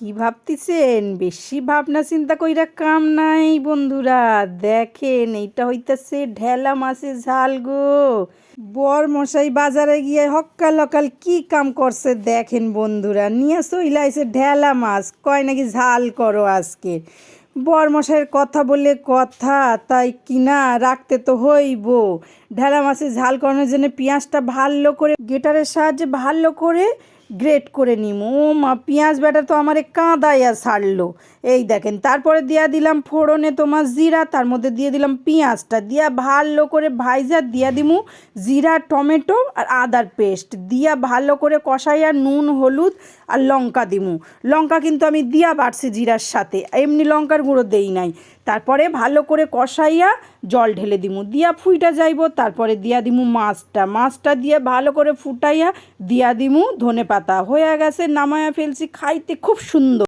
কি ভাবতেছেন? বেশি ভাবনা চিন্তা কইরা কাম নাই বন্ধুরা। দেখেন এইটা হইতাছে ঢেলা মাছের ঝাল গো। বর মশাই বাজারে গিয়ে হক্কাল অকাল কি কাম করছে দেখেন বন্ধুরা। নিয়ে চইলা আইছে ঢেলা মাছ, কয় নাকি ঝাল করো আজকে। বর মশাইয়ের কথা বলে কথা, তাই কিনা রাখতে তো হইব। ঢেলা মাছের ঝাল করানোর জন্য পেঁয়াজটা ভালো করে গ্রেটারের সাহায্যে ভালো করে গ্রেট করে নিমু। ও মা, পেঁয়াজ বাটা তো আমারে কাঁদাইয়া ছাড়লো। এই দেখেন, তারপরে দিয়া দিলাম ফোড়নে তোমার জিরা, তার মধ্যে দিয়ে দিলাম পেঁয়াজটা, দিয়া ভালো করে ভাইজা দিয়া দিমু জিরা, টমেটো আর আদার পেস্ট দিয়া ভালো করে কষাইয়া নুন, হলুদ আর লঙ্কা দিমু। লঙ্কা কিন্তু আমি দিয়া বাড়ছি জিরার সাথে, এমনি লঙ্কার গুঁড়ো দেই নাই। তারপরে ভালো করে কষাইয়া জল ঢেলে দিমু, দিয়া ফুইটা যাইব। তারপরে দিয়া দিমু মাছটা দিয়ে ভালো করে ফুটাইয়া দিয়া দিমু ধনে পাতা। হয়ে গেছে, নামায়া ফেলছি, খাইতে খুব সুন্দর।